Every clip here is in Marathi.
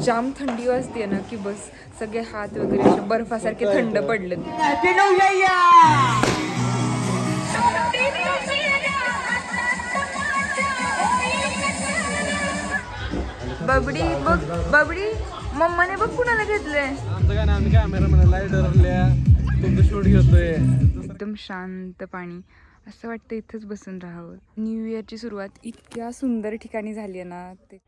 जाम थंडी वाजते ना की बस सगळे हात वगैरे असे बर्फासारखे थंड पडले. बबडी बघ, बबडी मम्माने बघ कुणाला घेतलंय. एकदम शांत पाणी, असं वाटतं इथंच बसून राहावं. न्यू इयरची सुरुवात इतक्या सुंदर ठिकाणी झाली आहे ना. ते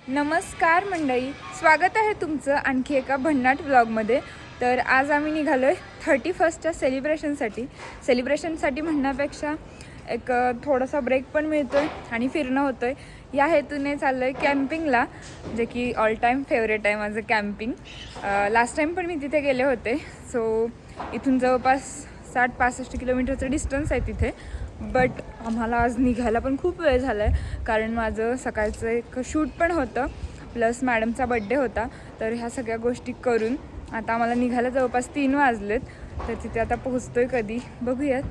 नमस्कार मंडळी, स्वागत आहे तुमचं आणखी एका भन्नाट व्लॉगमध्ये. तर आज आम्ही निघालो आहे 31च्या सेलिब्रेशनसाठी म्हणण्यापेक्षा एक थोडासा ब्रेक पण मिळतो आहे आणि फिरणं होतं आहे. या हेतूने चाललो आहे कॅम्पिंगला, जे की ऑल टाईम फेवरेट आहे माझं कॅम्पिंग. लास्ट टाईम पण मी तिथे गेले होते. सो इथून जवळपास 60-65 किलोमीटरचं डिस्टन्स आहे तिथे. बट आम्हाला आज निघायला पण खूप वेळ झाला आहे, कारण माझं सकाळचं एक शूट पण होतं, प्लस मॅडमचा बड्डे होता. तर ह्या सगळ्या गोष्टी करून आता आम्हाला निघायला जवळपास 3 वाजलेत. तर तिथे आता पोहोचतो आहे कधी बघूयात.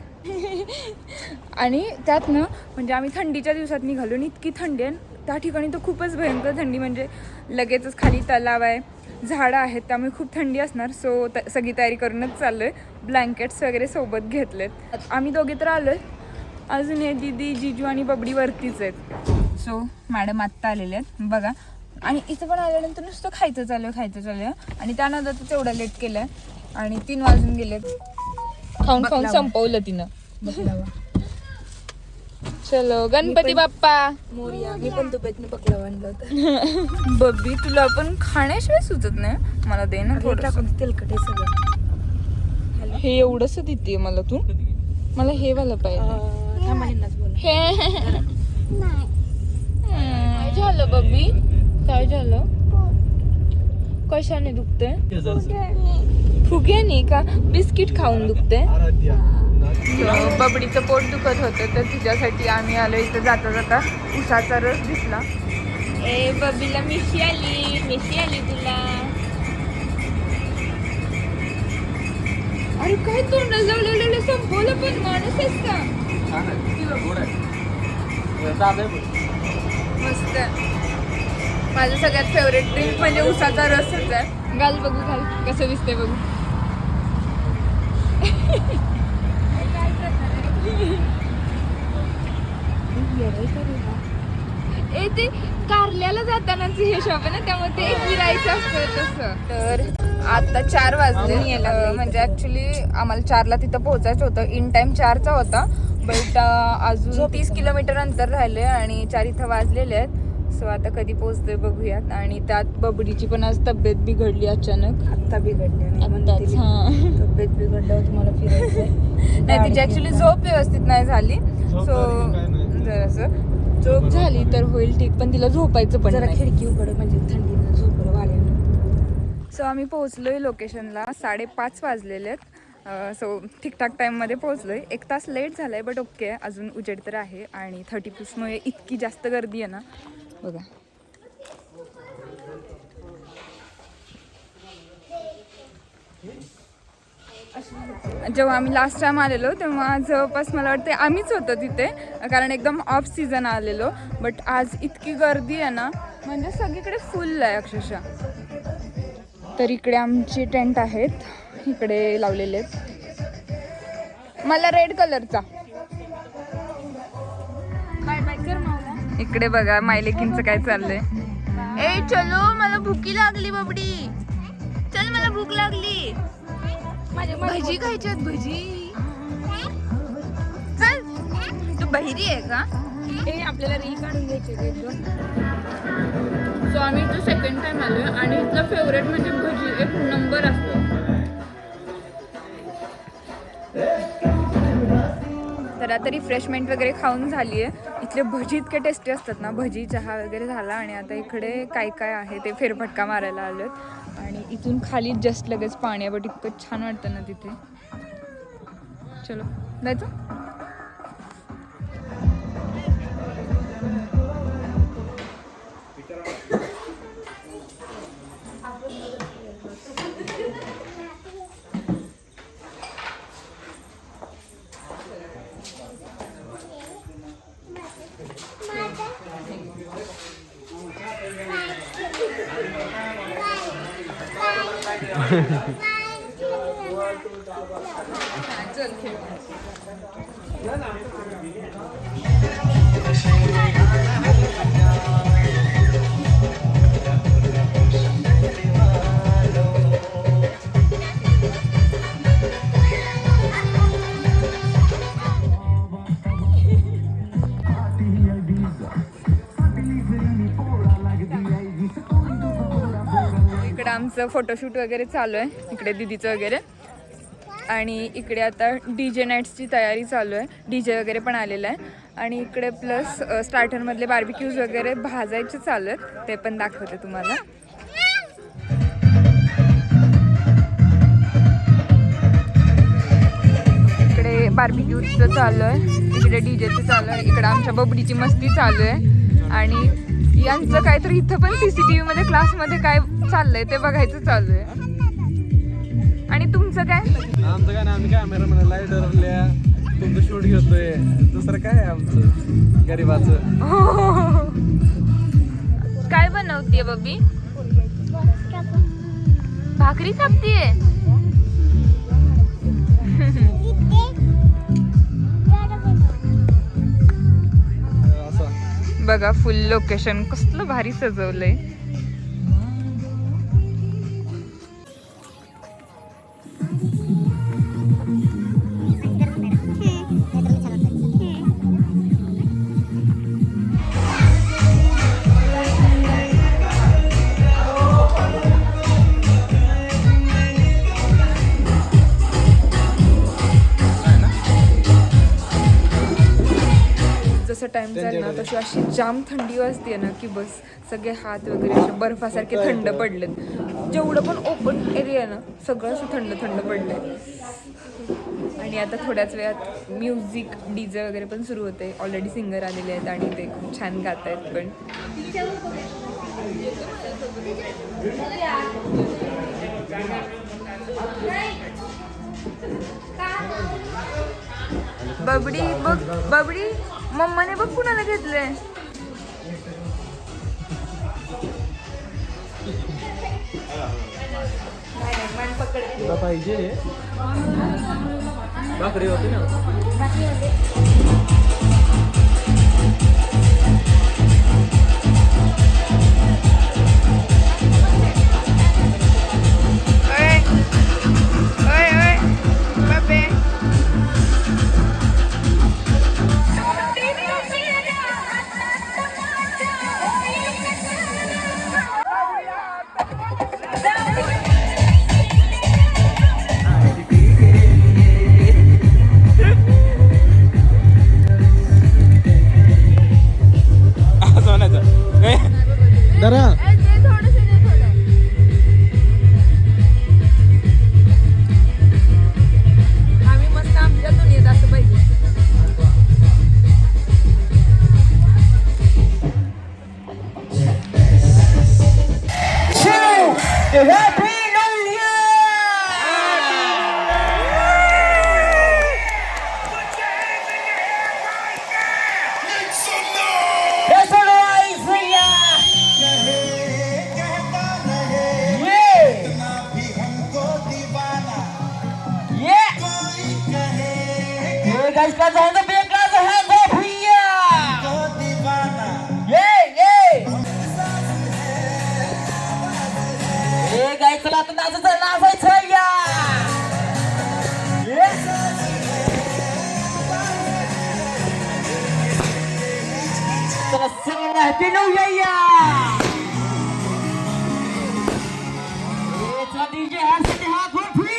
आणि त्यात ना म्हणजे आम्ही थंडीच्या दिवसात निघालो आणि इतकी थंडी आहे त्या ठिकाणी, तर खूपच भयंकर थंडी. म्हणजे लगेचच खाली तलाव आहे, झाडं आहेत, त्यामुळे खूप थंडी असणार. सो सगळी तयारी करूनच चाललो आहे. ब्लँकेट्स वगैरे सोबत घेतलेत. आम्ही दोघे तर आलो आहे, अजून हे दीदी, जिजू आणि बबडी वरतीच आहेत. सो मॅडम आत्ता आलेले आहेत बघा. आणि इथं पण आल्यानंतर नुसतं खायचं चालू आहे आणि त्यानंतर एवढं लेट केलं आहे आणि 3 वाजून गेलेत. खाऊन संपवलं तिनं. चलो गणपती बाप्पा मोरया. मी पण तुपेतनं पकलावा आणलं होतं. बबी तुला पण खाण्याशिवाय सुचत नाही. मला दे ना थोडं. तेलकट आहे सगळं. हे एवढंच देते मला तू. मला हे वाला पाहिजे. काय झालं बबी, काय झालं? कशाने दुखते? फुग्याने का बिस्किट खाऊन दुखते? बबडीचं पोट दुखत होतं, तर तिच्यासाठी आम्ही आलो. इथं जाता जाता उसाचा रस दिसला. ए बबीला मिशी आली तुला. अरे काय तोंडाला लावलेलं संपवलं पण. माणूस आहेस का? मस्त. माझं सगळ्यात फेवरेट ड्रिंक म्हणजे उसाचा रसच आहे. घाल बघू, घाल कसं दिसतंय बघू. ए ते कारल्याला जातानाच हे शॉप आहे ना, त्यामुळे ते फिरायचं असतं तसं. तर आता 4 वाजले. म्हणजे ऍक्च्युली आम्हाला 4ला तिथं पोहोचायचं होतं. इन टाइम 4चा होता, बट अजून 30 किलोमीटर अंतर राहिले आणि 4 इथं वाजलेले आहेत. सो आता कधी पोहोचतोय बघूयात. आणि त्यात बबडीची पण आज तब्येत बिघडली अचानक. आत्ता बिघडली. आत्ताच. हां, तब्येत बिघडल्यावर तुम्हाला फिरायचं नाही, तिची ऍक्च्युली झोप व्यवस्थित नाही झाली. सो जरासं झोप झाली तर होईल ठीक, पण तिला झोपायचं पण जरा नाही. खिडकी उघड, म्हणजे थंडीनं झोपलं वाऱ्यानं. सो आम्ही पोहोचलोय लोकेशनला. 5:30 वाजलेले आहेत. सो ठीकठाक टाईममध्ये पोहोचलोय. 1 तास लेट झालाय, बट ओके. अजून उजेड तर आहे आणि 31मुळे इतकी जास्त गर्दी आहे ना बघा. जेव्हा आम्ही लास्ट टाइम आलेलो तेव्हा जवळपास मला वाटते आम्हीच होतो तिथे, कारण एकदम ऑफ सीझन आलेलो. बट आज इतकी गर्दी आहे ना, म्हणजे सगळीकडे फुल आहे अक्षरशः. तर इकडे आमचे टेंट आहेत, इकडे लावलेले आहेत. मला रेड कलरचा. इकडे बघा मायलेकींचं काय चाललंय. ए चलो, मला भुकी लागली बबडी. चल, मला भूक लागली. भजी खायची आहेत, भजी. चल, तू बहिरी आहे का? हे आपल्याला रील काढून घ्यायचे. सो आम्ही इथं सेकंड टाइम आलोय आणि इथलं फेवरेट म्हणजे भजी एक नंबर असतो. तर आता रिफ्रेशमेंट वगैरे खाऊन झाली आहे. इथले भजी इतके टेस्टी असतात ना. भजी, चहा वगैरे झाला आणि आता इकडे काय काय आहे ते फेरफटका मारायला आलोय. आणि इथून खाली जस्ट लगेच पाणी आहे, बट इतकं छान वाटतं ना तिथे. चलो जायचं. चल खेळ. इकडे आमचं फोटोशूट वगैरे चालू आहे, इकडे दीदीचं वगैरे. आणि इकडे आता DJ नाईट्सची तयारी चालू आहे, DJ वगैरे पण आलेलं आहे. आणि इकडे प्लस स्टार्टरमधले बार्बिक्यूज वगैरे भाजायचे चालू आहेत, ते पण दाखवते तुम्हाला. इकडे बार्बिक्यूजचं चालू आहे, इकडे DJचं चालू आहे, इकडे आमच्या बबडीची मस्ती चालू आहे. आणि यांचं काहीतरी इथं पण CCTV मध्ये क्लासमध्ये काय चाललंय ते बघायचं चालू आहे. आणि तुमचं काय? आमचं काय नाही, आम्ही कॅमेरा म्हणा लाईटरल्या तुमचं शूट घेतोय, दुसरं काय आहे आमचं गरीबाचं. काय बनवतीये बबी? भाकरी कापतीये. बघा फुल लोकेशन कसलं भारी सजवलंय. जसं टाइम जाईल ना तशी अशी जाम थंडी वाजते ना की बस सगळे हात वगैरे असे बर्फासारखे थंड पडलेत. जेवढं पण ओपन एरिया आहे ना सगळं असं थंड थंड पडलंय. आणि आता थोड्याच वेळात म्युझिक DJ वगैरे पण सुरू होते. ऑलरेडी सिंगर आलेले आहेत आणि ते खूप छान गात आहेत पण. बबडी बघ, बबडी मम्माने बघ कुणाला घेतलंय. तुला पाहिजे भाकरी होती ना. जरा आम्ही मस्त आमच्या दुनियेत असं पाहिजे. इसका साउंड बेकार है वो भैया ये गाइस चला तो नाचायचं या चला सगळं हॅपी न्यू इयर या. ये चला डीजे हाथ से हाथ वो भैया.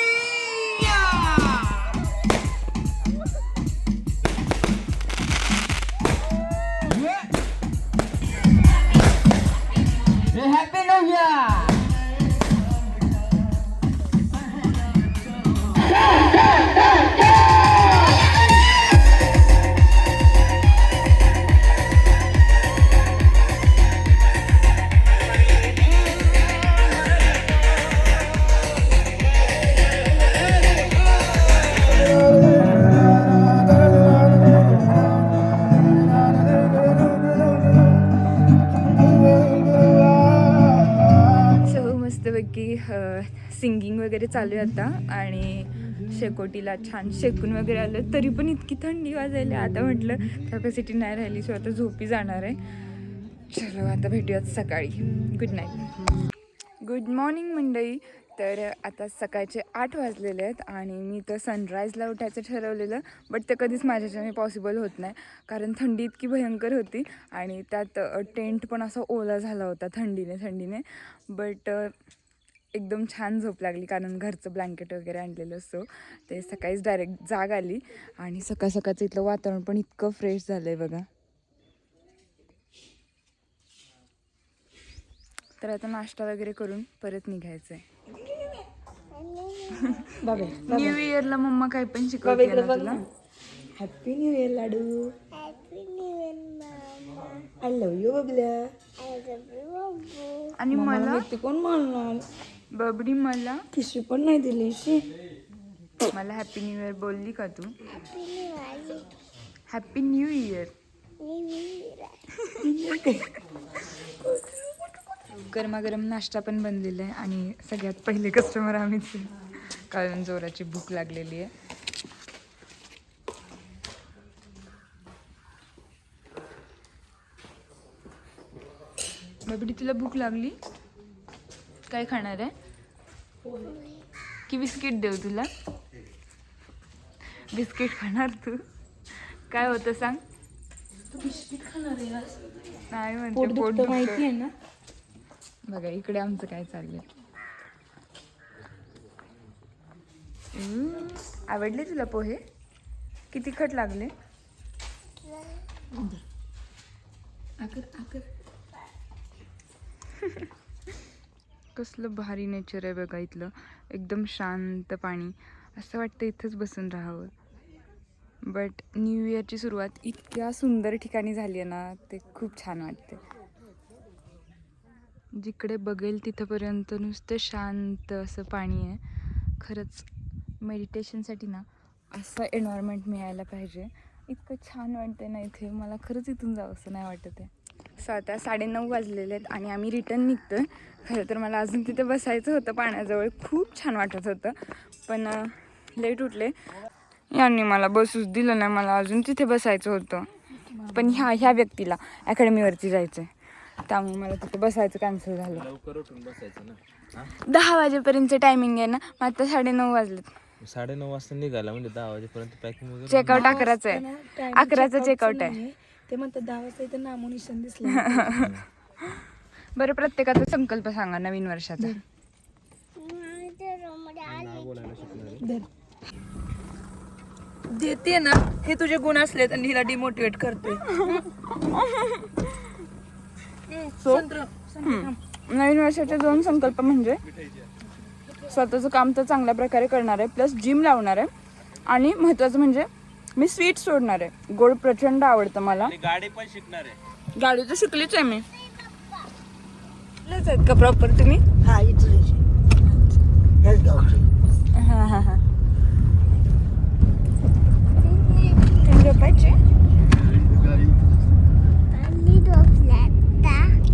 Happy New Year! वगैरे चालू आहे आता आणि शेकोटीला छान शेकून वगैरे आलं, तरी पण इतकी थंडी वाजायली. आता म्हटलं कॅपॅसिटी नाही राहिली, सो आता झोपी जाणार आहे. चलो आता भेटूयात सकाळी. Good night. गुड मॉर्निंग मंडळी. तर आता सकाळचे 8 वाजलेले आहेत आणि मी तर सनराईजला उठायचं ठरवलेलं, बट ते कधीच माझ्याच्याने पॉसिबल होत नाही, कारण थंडी इतकी भयंकर होती आणि त्यात टेंट पण असा ओला झाला होता थंडीने. बट एकदम छान झोप लागली, कारण घरचं ब्लँकेट वगैरे आणलेलं, सो ते सकाळीच डायरेक्ट जाग आली. आणि सकाळचं इथलं वातावरण पण इतकं फ्रेश झालं आहे बघा. तर आता नाश्ता वगैरे करून परत निघायचं आहे. न्यू इयरला मम्मा काय पण शिकवते ना तुला. Happy new year Ladu. I love you Bablya. आणि मला ते कोण म्हणणार? बबडी मला खिशी पण नाही दिली. मला हॅपी न्यू इयर बोलली का तू? Happy new year. गरमागरम नाश्ता पण बनलेला आहे आणि सगळ्यात पहिले कस्टमर आम्हीच आहे, कारण जोराची भूक लागलेली आहे. बबडी तुला भूक लागली? काय खाणार आहे? की बिस्किट देऊ तुला? बिस्किट खाणार तू? काय होतं सांग? नाही म्हणते पोट दुखतं. माहिती आहे ना. बघा इकडे आमचं काय चाललंय. आवडले तुला पोहे? किती खट लागले? कसलं भारी नेचर आहे बघा इथलं, एकदम शांत पाणी, असं वाटतं इथंच बसून राहावं. बट न्यू इयरची सुरुवात इतक्या सुंदर ठिकाणी झाली आहे ना, ते खूप छान वाटते. जिकडे बघेल तिथंपर्यंत नुसतं शांत असं पाणी आहे. खरंच मेडिटेशनसाठी ना असं एन्व्हायरमेंट मिळायला पाहिजे. इतकं छान वाटतं ना इथे, मला खरंच इथून जावं असं नाही वाटत आहे. सो आता 9:30 वाजलेले आहेत आणि आम्ही रिटर्न निघतो आहे. खरं तर मला अजून तिथे बसायचं होतं पाण्याजवळ, खूप छान वाटत होतं, पण लेट उठले. यांनी मला बसूच दिलं नाही, मला अजून तिथे बसायचं होतं. पण ह्या व्यक्तीला अकॅडमीवरती जायचं आहे, त्यामुळे मला तिथे बसायचं कॅन्सल झालं. लवकर उठून बसायचं ना. 10 वाजेपर्यंतचं टायमिंग आहे ना, मग आता 9:30 वाजलेत. 9:30 वाजता निघाला म्हणजे 10 वाजेपर्यंत पॅकिंग वगैरे. चेकआउट 11चं आहे. 11चं चेकआउट आहे. ते म्हणतात 10 वाजता इथे नामोनिशान दिसलं. बरं, प्रत्येकाचा संकल्प सांगा नवीन वर्षाचा. देते ना, हे तुझे गुण असलेत आणि हिला डिमोटिवेट करते. नवीन वर्षाचे 2 संकल्प म्हणजे स्वतःचं काम तर चांगल्या प्रकारे करणार आहे, प्लस जिम लावणार आहे, आणि महत्त्वाचं म्हणजे मी स्वीट सोडणार आहे. गोड प्रचंड आवडतं मला. गाडी पण शिकणार आहे. गाडी तर शिकलीच आहे मी. आहेत का प्रॉपर तुम्ही? हा इथले हां हां हां. झोपायचे?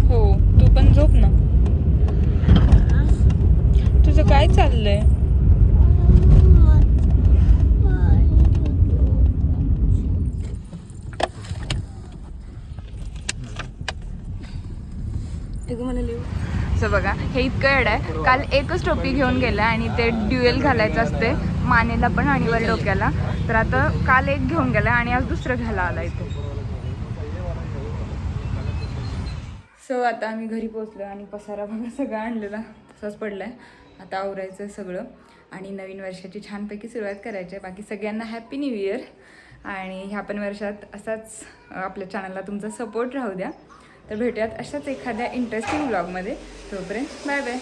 हो, तू पण झोप ना. तुझं काय चाललंय? सो बघा, हे इतकं एड आहे. काल एकच टोपी घेऊन गेला आणि ते ड्युएल घालायचं असते मानेला पण आणि वर डोक्याला, तर आता काल एक घेऊन गेला आणि आज दुसरं घ्यायला आला इथे. सो आता आम्ही घरी पोहोचलो आणि पसारा बघा सगळं आणलेला तसंच पडलं आहे. आता आवरायचं सगळं आणि नवीन वर्षाची छानपैकी सुरुवात करायची आहे. बाकी सगळ्यांना हॅपी न्यू इयर, आणि ह्या पण वर्षात असाच आपल्या चॅनलला तुमचा सपोर्ट राहू द्या. तर भेटूयात अशाच एखाद्या इंटरेस्टिंग व्लॉगमध्ये. तोपर्यंत बाय बाय.